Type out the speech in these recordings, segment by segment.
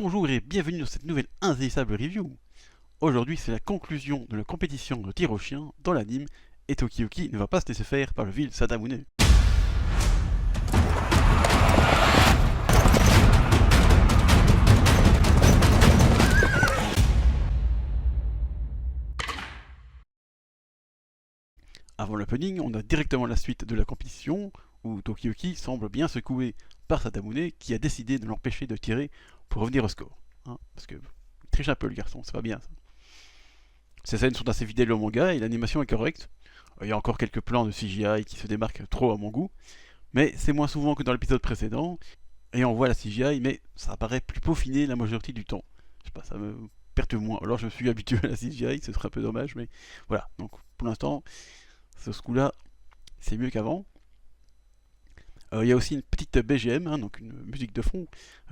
Bonjour et bienvenue dans cette nouvelle insaisissable review. Aujourd'hui c'est la conclusion de la compétition de tir au chien dans l'anime et Tokiyuki ne va pas se laisser faire par le vil Sadamune. Avant l'opening, on a directement la suite de la compétition où Tokiyuki semble bien secoué par Sadamune qui a décidé de l'empêcher de tirer pour revenir au score. Parce que il triche un peu le garçon, c'est pas bien ça. Ces scènes sont assez fidèles au manga et l'animation est correcte. Il y a encore quelques plans de CGI qui se démarquent trop à mon goût, mais c'est moins souvent que dans l'épisode précédent, et on voit la CGI, mais ça paraît plus peaufiné la majorité du temps. Je sais pas, ça me perturbe moins. Alors je me suis habitué à la CGI, ce serait un peu dommage, mais voilà. Donc pour l'instant, ce coup-là, c'est mieux qu'avant. Il y a aussi une petite BGM, donc une musique de fond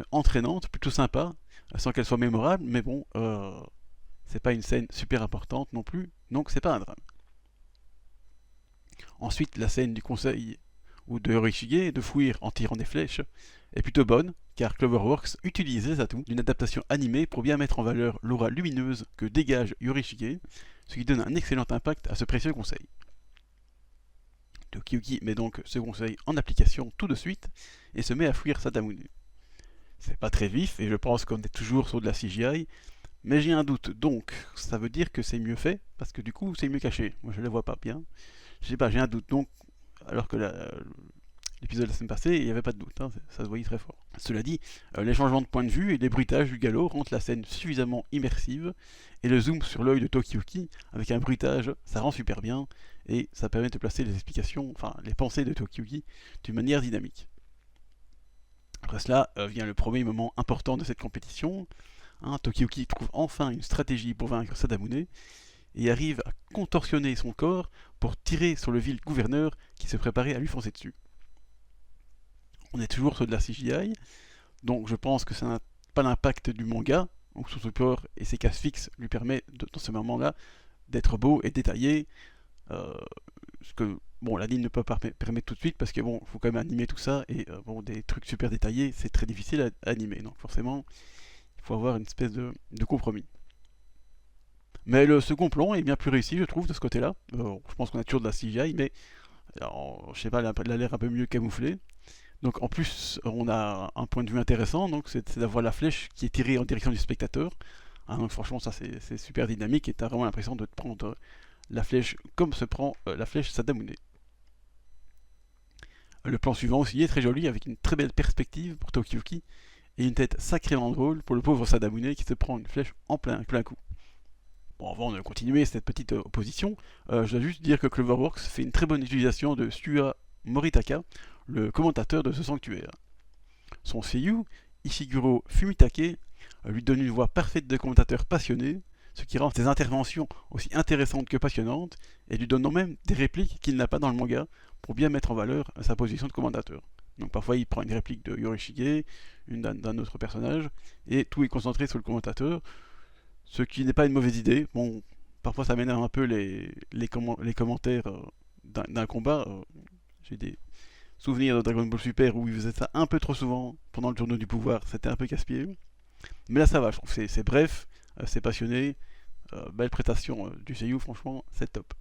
entraînante, plutôt sympa, sans qu'elle soit mémorable, mais bon, c'est pas une scène super importante non plus, donc c'est pas un drame. Ensuite, la scène du conseil ou de Yorishige de fuir en tirant des flèches est plutôt bonne, car Cloverworks utilise les atouts d'une adaptation animée pour bien mettre en valeur l'aura lumineuse que dégage Yorishige, ce qui donne un excellent impact à ce précieux conseil. Tokiyuki met donc ce conseil en application tout de suite et se met à fuir Sadamune. C'est pas très vif et je pense qu'on est toujours sur de la CGI, mais j'ai un doute, donc ça veut dire que c'est mieux fait, parce que du coup c'est mieux caché. Moi je le vois pas bien. Je sais pas, j'ai un doute, donc alors que l'épisode de la semaine passée, il n'y avait pas de doute, ça se voyait très fort. Cela dit, les changements de point de vue et les bruitages du galop rendent la scène suffisamment immersive, et le zoom sur l'œil de Tokiyuki, avec un bruitage, ça rend super bien, et ça permet de placer les explications, enfin les pensées de Tokiyuki d'une manière dynamique. Après cela vient le premier moment important de cette compétition. Tokiyuki trouve enfin une stratégie pour vaincre Sadamune, et arrive à contorsionner son corps pour tirer sur le vil gouverneur qui se préparait à lui foncer dessus. On est toujours sur de la CGI, donc je pense que ça n'a pas l'impact du manga, où son support et ses cases fixes lui permettent, dans ce moment-là, d'être beau et détaillé, ce que bon, l'anime ne peut pas permettre tout de suite, parce que bon, faut quand même animer tout ça, et bon, des trucs super détaillés, c'est très difficile à animer, donc forcément, il faut avoir une espèce de compromis. Mais le second plan est bien plus réussi, je trouve, de ce côté-là. Je pense qu'on a toujours de la CGI, mais alors, je sais pas, elle a l'air un peu mieux camouflée. Donc en plus, on a un point de vue intéressant, donc c'est d'avoir la flèche qui est tirée en direction du spectateur. Donc franchement, ça c'est super dynamique et t'as vraiment l'impression de te prendre la flèche comme se prend la flèche Sadamune. Le plan suivant aussi est très joli, avec une très belle perspective pour Tokiyuki et une tête sacrément drôle pour le pauvre Sadamune qui se prend une flèche en plein coup. Bon, avant de continuer cette petite opposition, je dois juste dire que Cloverworks fait une très bonne utilisation de Sua Moritaka, le commentateur de ce sanctuaire. Son seiyuu, Ishiguro Fumitake, lui donne une voix parfaite de commentateur passionné, ce qui rend ses interventions aussi intéressantes que passionnantes, et lui donne même des répliques qu'il n'a pas dans le manga, pour bien mettre en valeur sa position de commentateur. Donc parfois il prend une réplique de Yorishige, une d'un autre personnage, et tout est concentré sur le commentateur, ce qui n'est pas une mauvaise idée. Bon, parfois ça m'énerve un peu les commentaires d'un combat. J'ai des souvenirs de Dragon Ball Super où ils faisaient ça un peu trop souvent pendant le tournoi du pouvoir, c'était un peu casse-pied. Mais là ça va, je trouve c'est bref, c'est passionné, belle prestation du seiyuu, franchement c'est top.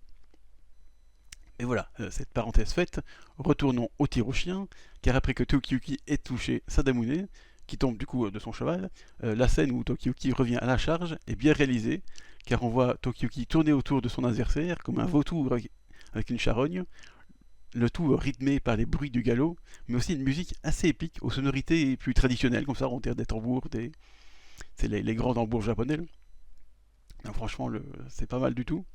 Et voilà, cette parenthèse faite, retournons au tir au chien, car après que Tokiyuki ait touché Sadamune, qui tombe du coup de son cheval, la scène où Tokiyuki revient à la charge est bien réalisée, car on voit Tokiyuki tourner autour de son adversaire comme un vautour avec une charogne, le tout rythmé par les bruits du galop, mais aussi une musique assez épique, aux sonorités plus traditionnelles, comme ça on dirait des tambours, c'est les grands tambours japonais. Donc franchement, c'est pas mal du tout.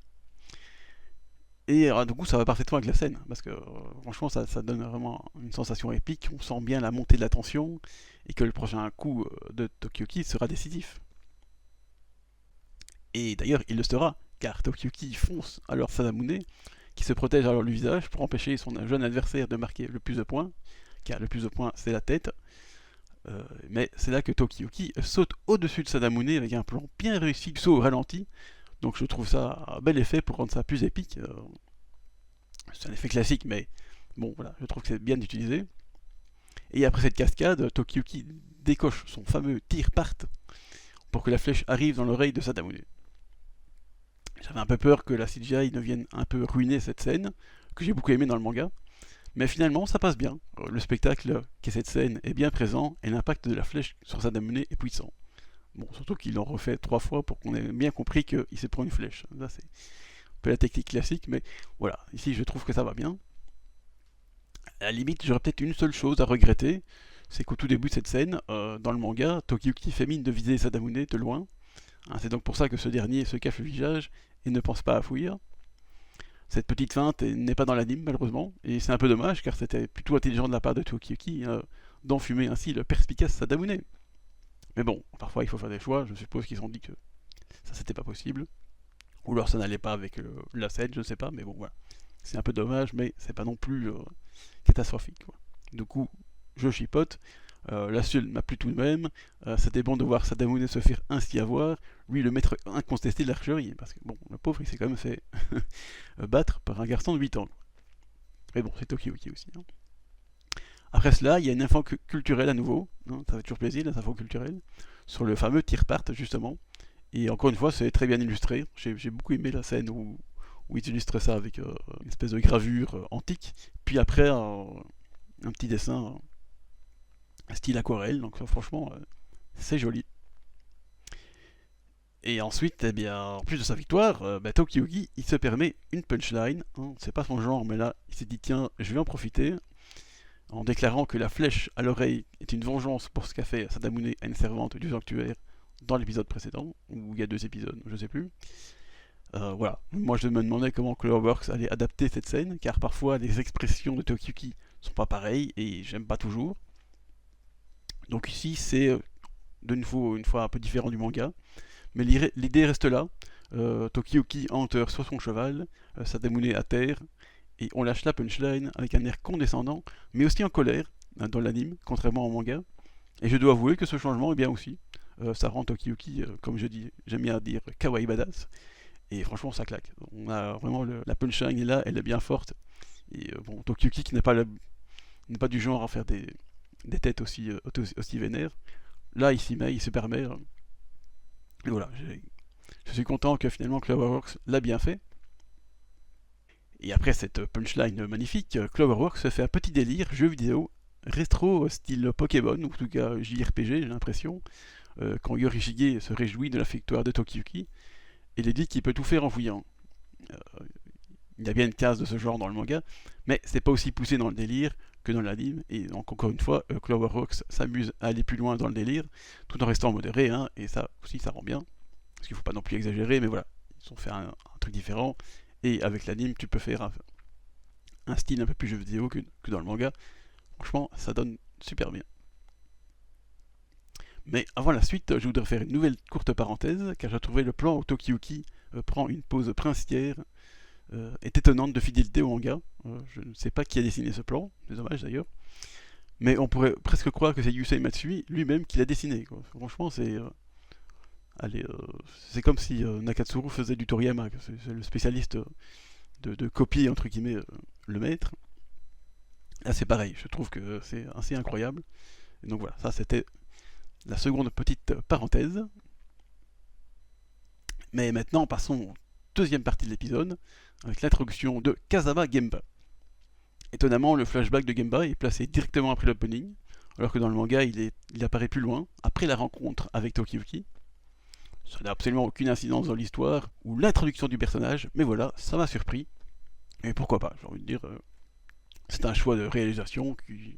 Et du coup, ça va parfaitement avec la scène, parce que franchement, ça donne vraiment une sensation épique. On sent bien la montée de la tension, et que le prochain coup de Tokiyuki sera décisif. Et d'ailleurs, il le sera, car Tokiyuki fonce alors Sadamune, qui se protège alors le visage pour empêcher son jeune adversaire de marquer le plus de points, car le plus de points, c'est la tête. Mais c'est là que Tokiyuki saute au-dessus de Sadamune avec un plan bien réussi, saut au ralenti. Donc je trouve ça un bel effet pour rendre ça plus épique. C'est un effet classique, mais bon, voilà, je trouve que c'est bien utilisé. Et après cette cascade, Tokiyuki décoche son fameux tir part, pour que la flèche arrive dans l'oreille de Sadamune. J'avais un peu peur que la CGI ne vienne un peu ruiner cette scène, que j'ai beaucoup aimé dans le manga, mais finalement ça passe bien. Le spectacle qu'est cette scène est bien présent, et l'impact de la flèche sur Sadamune est puissant. Bon, surtout qu'ils l'ont refait 3 fois pour qu'on ait bien compris qu'il se prend une flèche. Ça, c'est un peu la technique classique, mais voilà, ici je trouve que ça va bien. À la limite, j'aurais peut-être une seule chose à regretter, c'est qu'au tout début de cette scène, dans le manga, Tokiyuki fait mine de viser Sadamune de loin. C'est donc pour ça que ce dernier se cache le visage et ne pense pas à fuir. Cette petite feinte n'est pas dans l'anime malheureusement, et c'est un peu dommage car c'était plutôt intelligent de la part de Tokiyuki d'enfumer ainsi le perspicace Sadamune. Mais bon, parfois il faut faire des choix, je suppose qu'ils se sont dit que ça c'était pas possible. Ou alors ça n'allait pas avec la scène, je ne sais pas, mais bon voilà. C'est un peu dommage, mais c'est pas non plus catastrophique, quoi. Du coup, je chipote. La seule m'a plu tout de même. C'était bon de voir Sadamune se faire ainsi avoir. Lui, le maître incontesté de l'archerie. Parce que, bon, le pauvre, il s'est quand même fait battre par un garçon de 8 ans. Mais bon, c'est Tokiyuki aussi. Hein. Après cela, il y a une info culturelle à nouveau. Hein, ça fait toujours plaisir, les infos culturelles. Sur le fameux tir part, justement. Et encore une fois, c'est très bien illustré. J'ai beaucoup aimé la scène où ils illustrent ça avec une espèce de gravure antique. Puis après, un petit dessin style aquarelle. Donc franchement, c'est joli. Et ensuite, eh bien, en plus de sa victoire, Tokiyuki, il se permet une punchline. Hein, c'est pas son genre, mais là, il s'est dit tiens, je vais en profiter. En déclarant que la flèche à l'oreille est une vengeance pour ce qu'a fait Sadamune à une servante du sanctuaire dans l'épisode précédent, ou il y a 2 épisodes, je sais plus. Voilà. Moi, je me demandais comment Cloverworks allait adapter cette scène, car parfois les expressions de Tokiyuki sont pas pareilles et j'aime pas toujours. Donc ici, c'est de nouveau une fois un peu différent du manga, mais l'idée reste là. Tokiyuki enteur sur son cheval, Sadamune à terre, et on lâche la punchline avec un air condescendant, mais aussi en colère, dans l'anime, contrairement au manga. Et je dois avouer que ce changement est bien aussi. Ça rend Tokiyuki, comme je dis, j'aime bien dire, kawaii badass. Et franchement, ça claque. On a vraiment la punchline est là, elle est bien forte. Et bon, Tokiyuki qui n'est pas du genre à faire des têtes aussi vénères. Là, il s'y met, il se permet. Et voilà, je suis content que finalement Cloverworks l'a bien fait. Et après cette punchline magnifique, Cloverworks se fait un petit délire jeu vidéo rétro style Pokémon, ou en tout cas JRPG, j'ai l'impression, quand Yorishige se réjouit de la victoire de Tokiyuki, et il dit qu'il peut tout faire en fouillant. Il y a bien une case de ce genre dans le manga, mais c'est pas aussi poussé dans le délire que dans l'anime, et donc encore une fois, Cloverworks s'amuse à aller plus loin dans le délire, tout en restant modéré, hein, et ça aussi ça rend bien, parce qu'il faut pas non plus exagérer, mais voilà, ils ont fait un truc différent, et avec l'anime tu peux faire un style un peu plus jeu vidéo que dans le manga. Franchement, ça donne super bien. Mais avant la suite, je voudrais faire une nouvelle courte parenthèse, car j'ai trouvé le plan où Tokiyuki prend une pose princière est étonnante de fidélité au manga. Je ne sais pas qui a dessiné ce plan, c'est dommage d'ailleurs. Mais on pourrait presque croire que c'est Yusei Matsui lui-même qui l'a dessiné. Quoi. Franchement, c'est comme si Nakatsuru faisait du Toriyama. C'est le spécialiste de copier, entre guillemets, le maître. Là, c'est pareil. Je trouve que c'est assez incroyable. Et donc voilà, ça c'était la seconde petite parenthèse. Mais maintenant, passons aux deuxième partie de l'épisode, avec l'introduction de Kazama Gemba. Étonnamment, le flashback de Gemba est placé directement après l'opening, alors que dans le manga, il apparaît plus loin, après la rencontre avec Tokiyuki. Ça n'a absolument aucune incidence dans l'histoire ou l'introduction du personnage, mais voilà, ça m'a surpris. Et pourquoi pas, j'ai envie de dire, c'est un choix de réalisation qui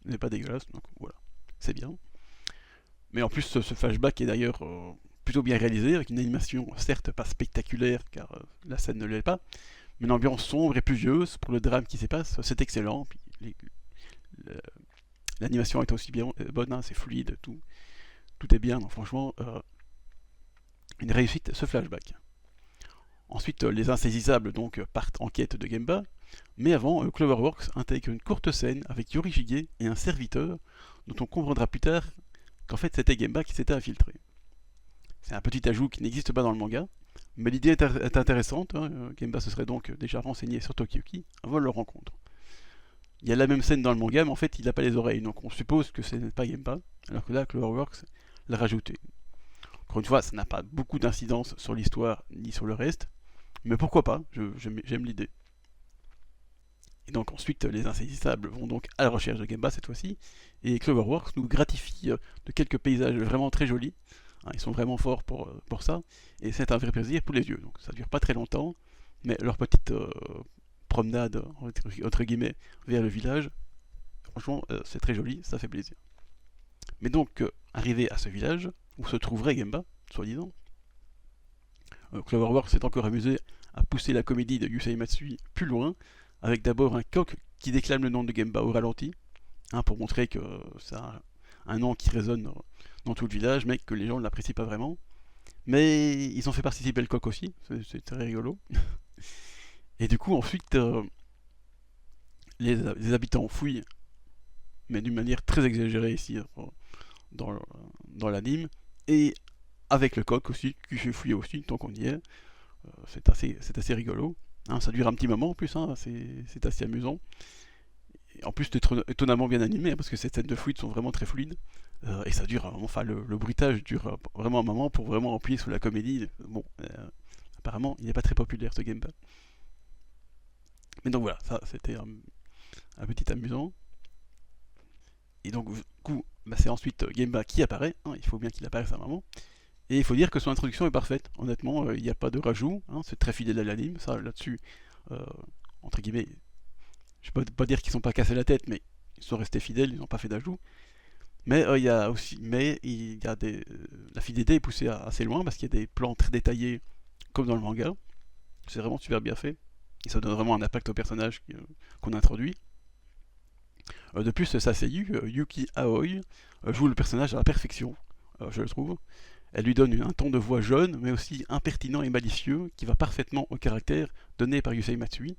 n'est pas dégueulasse, donc voilà, c'est bien. Mais en plus, ce flashback est d'ailleurs plutôt bien réalisé, avec une animation certes pas spectaculaire, car la scène ne l'est pas, mais une ambiance sombre et pluvieuse pour le drame qui s'y passe, c'est excellent. Puis l'animation est aussi bien bonne, hein, c'est fluide, tout est bien, donc franchement, une réussite ce flashback. Ensuite, les insaisissables donc partent en quête de Gemba, mais avant, Cloverworks intègre une courte scène avec Yorishige et un serviteur, dont on comprendra plus tard qu'en fait c'était Gemba qui s'était infiltré. C'est un petit ajout qui n'existe pas dans le manga, mais l'idée est intéressante. Hein. Gemba se serait donc déjà renseigné sur Tokiyuki avant leur rencontre. Il y a la même scène dans le manga, mais en fait il n'a pas les oreilles, donc on suppose que ce n'est pas Gemba, alors que là Cloverworks l'a rajouté. Encore une fois, ça n'a pas beaucoup d'incidence sur l'histoire ni sur le reste, mais pourquoi pas, j'aime l'idée. Et donc ensuite, les insaisissables vont donc à la recherche de Gemba cette fois-ci, et Cloverworks nous gratifie de quelques paysages vraiment très jolis. Hein, ils sont vraiment forts pour ça, et c'est un vrai plaisir pour les yeux. Donc ça dure pas très longtemps, mais leur petite promenade, entre guillemets, vers le village, franchement, c'est très joli, ça fait plaisir. Mais donc, arrivé à ce village, où se trouverait Gemba, soi-disant, Cloverworks s'est encore amusé à pousser la comédie de Yusei Matsui plus loin, avec d'abord un coq qui déclame le nom de Gemba au ralenti, hein, pour montrer que c'est un nom qui résonne dans tout le village, mais que les gens ne l'apprécient pas vraiment. Mais ils ont fait participer le coq aussi, c'est très rigolo. Et du coup, ensuite, les habitants fouillent, mais d'une manière très exagérée ici, dans, dans l'anime, et avec le coq aussi, qui fait fouiller aussi, tant qu'on y est. C'est assez rigolo. Hein, ça dure un petit moment en plus, hein, c'est assez amusant. Et en plus, c'est étonnamment bien animé, hein, parce que ces scènes de fouilles sont vraiment très fluides. Et ça dure, enfin, le bruitage dure vraiment un moment pour vraiment appuyer sur la comédie. Bon, apparemment, il n'est pas très populaire ce Gemba. Mais donc voilà, ça c'était un petit amusant. Et donc, du coup, bah, c'est ensuite Gemba qui apparaît, hein, il faut bien qu'il apparaisse à un moment. Et il faut dire que son introduction est parfaite, honnêtement, il n'y a pas de rajout, hein, c'est très fidèle à l'anime, ça là-dessus, entre guillemets, je ne peux pas dire qu'ils ne sont pas cassés la tête, mais ils sont restés fidèles, ils n'ont pas fait d'ajout. Mais il y a aussi, la fidélité est poussée assez loin parce qu'il y a des plans très détaillés, comme dans le manga, c'est vraiment super bien fait, et ça donne vraiment un impact au personnage qu'on introduit. De plus, Saseyu, Yuki Aoi, joue le personnage à la perfection, je le trouve. Elle lui donne un ton de voix jeune, mais aussi impertinent et malicieux, qui va parfaitement au caractère donné par Yusei Matsui.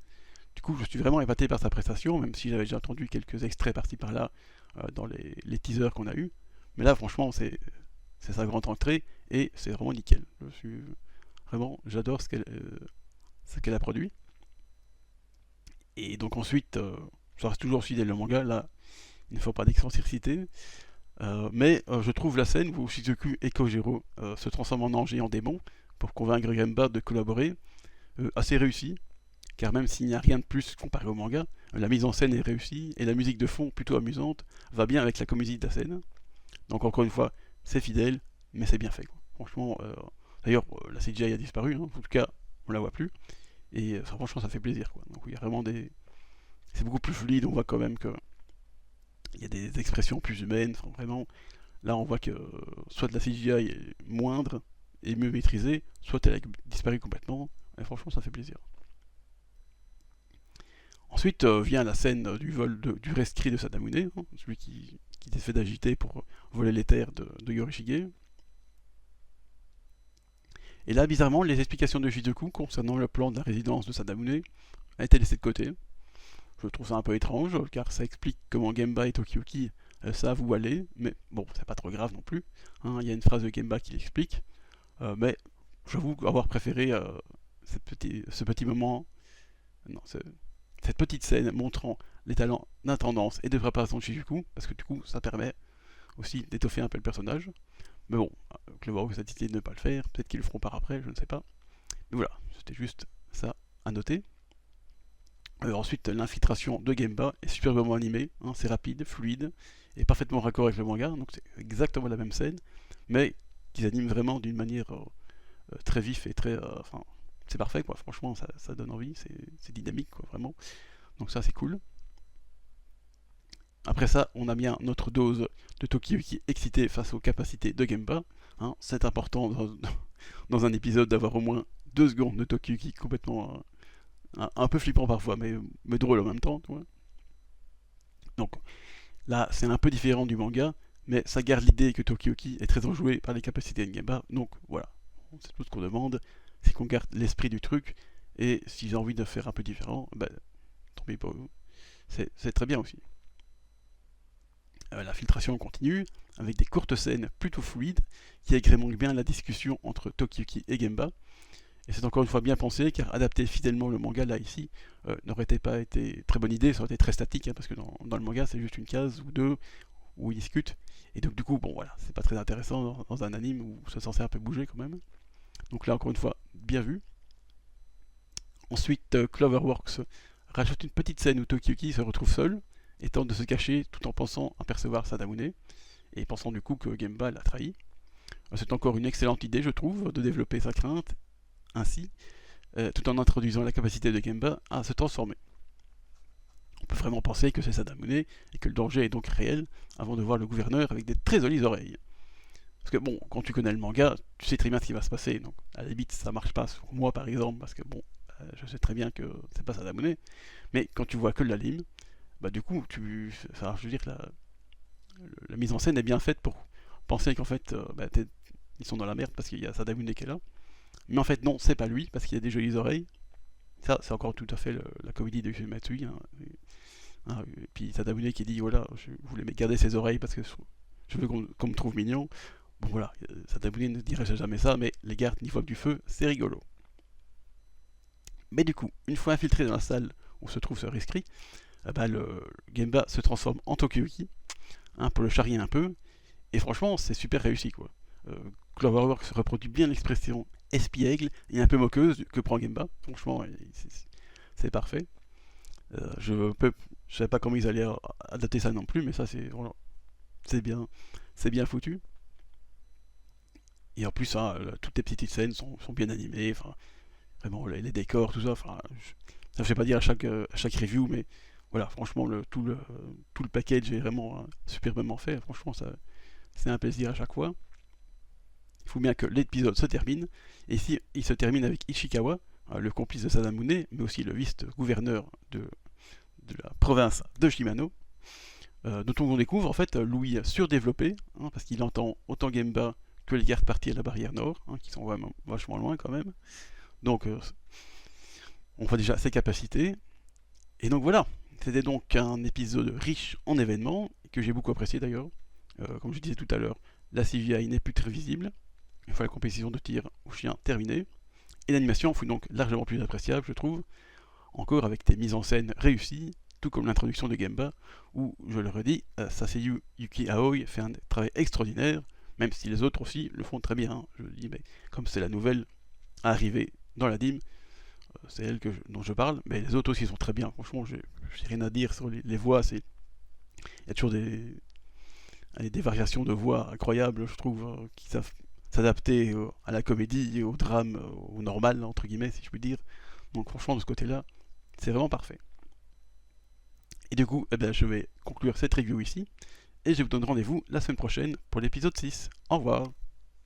Du coup, je suis vraiment épaté par sa prestation, même si j'avais déjà entendu quelques extraits par-ci par-là dans les teasers qu'on a eus. Mais là, franchement, c'est sa grande entrée, et c'est vraiment nickel. J'adore ce qu'elle a produit. Et donc ensuite, ça reste toujours fidèle le manga, là, il ne faut pas d'excentricité. Mais je trouve la scène où Shizuku et Kojiro se transforment en ange et en démon pour convaincre Gemba de collaborer assez réussie, car même s'il n'y a rien de plus comparé au manga, la mise en scène est réussie et la musique de fond plutôt amusante va bien avec la comédie de la scène. Donc encore une fois, c'est fidèle, mais c'est bien fait, quoi. Franchement, d'ailleurs la CGI a disparu, hein, en tout cas on la voit plus, et franchement ça fait plaisir, quoi. Donc il y a vraiment c'est beaucoup plus fluide, on voit quand même que il y a des expressions plus humaines, enfin, vraiment, là on voit que soit la CGI est moindre et mieux maîtrisée, soit elle a disparu complètement, et franchement ça fait plaisir. Ensuite vient la scène du vol du rescrit de Sadamune, hein, celui qui s'est fait d'agiter pour voler les terres de Yorishige. Et là, bizarrement, les explications de Shizuku concernant le plan de la résidence de Sadamune a été laissées de côté. Je trouve ça un peu étrange, car ça explique comment Gemba et Tokiyuki savent où aller, mais bon, c'est pas trop grave non plus. Hein, il y a une phrase de Gemba qui l'explique, mais j'avoue avoir préféré ce petit moment, non, cette petite scène montrant les talents d'intendance et de préparation de Shizuku, parce que du coup, ça permet aussi d'étoffer un peu le personnage. Mais bon, Cloverworks a décidé de ne pas le faire, peut-être qu'ils le feront par après, je ne sais pas. Mais voilà, c'était juste ça à noter. Ensuite, l'infiltration de Gemba est superbement animée, hein, c'est rapide, fluide, et parfaitement raccord avec le manga, donc c'est exactement la même scène, mais qu'ils animent vraiment d'une manière très vif et très... Enfin, c'est parfait, quoi. Franchement, ça donne envie, c'est dynamique, quoi, vraiment. Donc ça, c'est cool. Après ça, on a bien notre dose de Tokiyuki excité face aux capacités de Gemba. Hein, c'est important dans un épisode d'avoir au moins 2 secondes de Tokiyuki complètement... un peu flippant parfois, mais drôle en même temps. Tu vois. Donc là, c'est un peu différent du manga, mais ça garde l'idée que Tokiyuki est très enjoué par les capacités de Gemba. Donc voilà, c'est tout ce qu'on demande, c'est qu'on garde l'esprit du truc, et s'ils ont envie de faire un peu différent, ben, tant pis pour eux. C'est très bien aussi. La filtration continue, avec des courtes scènes plutôt fluides, qui agrémentent bien la discussion entre Tokiyuki et Gemba. Et c'est encore une fois bien pensé, car adapter fidèlement le manga là ici n'aurait pas été très bonne idée, ça aurait été très statique, hein, parce que dans le manga c'est juste une case ou deux, où ils discutent. Et donc du coup, bon voilà, c'est pas très intéressant dans un anime où c'est censé un peu bouger quand même. Donc là, encore une fois, bien vu. Ensuite, Cloverworks rajoute une petite scène où Tokiyuki se retrouve seul et tente de se cacher tout en pensant apercevoir Sadamune et pensant du coup que Gemba l'a trahi. C'est encore une excellente idée, je trouve, de développer sa crainte ainsi, tout en introduisant la capacité de Gemba à se transformer. On peut vraiment penser que c'est Sadamune et que le danger est donc réel avant de voir le gouverneur avec des très jolies oreilles. Parce que bon, quand tu connais le manga, tu sais très bien ce qui va se passer. Donc à la limite, ça marche pas sur moi par exemple, parce que bon, je sais très bien que c'est pas Sadamune. Mais quand tu vois que l'anime, bah du coup, je veux dire que la mise en scène est bien faite pour penser qu'en fait, ils sont dans la merde parce qu'il y a Sadamune qui est là. Mais en fait, non, c'est pas lui parce qu'il a des jolies oreilles. Ça, c'est encore tout à fait la comédie de Matsui. Et puis Sadamune qui dit voilà, je voulais garder ses oreilles parce que je veux qu'on me trouve mignon. Bon voilà, Sadamune ne dirait jamais ça, mais les gardes n'y voient que du feu, c'est rigolo. Mais du coup, une fois infiltré dans la salle où se trouve ce rescrit, le Gemba se transforme en Tokiyuki, pour le charrier un peu, et franchement, c'est super réussi quoi. Cloverworks reproduit bien l'expression espiègle et un peu moqueuse que prend Gemba. Franchement, c'est parfait. Je sais pas comment ils allaient adapter ça non plus, mais ça c'est bien foutu. Et en plus, toutes les petites scènes sont bien animées. Enfin, vraiment les décors, tout ça. Enfin, ça ne fait pas dire à chaque review, mais voilà, franchement, tout le package est vraiment superbement fait. Franchement, c'est un plaisir à chaque fois. Il faut bien que l'épisode se termine. Et ici, il se termine avec Ishikawa, le complice de Sadamune, mais aussi le vice-gouverneur de la province de Shimano, dont on découvre en fait Louis surdéveloppé, parce qu'il entend autant Gemba que les gardes partis à la barrière nord, qui sont vraiment vachement loin quand même. Donc on voit déjà ses capacités. Et donc voilà, c'était donc un épisode riche en événements, que j'ai beaucoup apprécié d'ailleurs. Comme je disais tout à l'heure, la CGI n'est plus très visible, une fois la compétition de tir au chien terminée. Et l'animation fut donc largement plus appréciable, je trouve, encore avec des mises en scène réussies, tout comme l'introduction de Gemba, où, je le redis, Saseyu Yuki Aoi fait un travail extraordinaire, même si les autres aussi le font très bien. Je le dis, mais comme c'est la nouvelle arrivée dans la dîme, c'est elle dont je parle, mais les autres aussi sont très bien. Franchement, j'ai rien à dire sur les voix. Il y a toujours des variations de voix incroyables, je trouve, qui savent s'adapter à la comédie, au drame, au normal, entre guillemets, si je puis dire. Donc franchement, de ce côté-là, c'est vraiment parfait. Et du coup, je vais conclure cette review ici, et je vous donne rendez-vous la semaine prochaine pour l'épisode 6. Au revoir.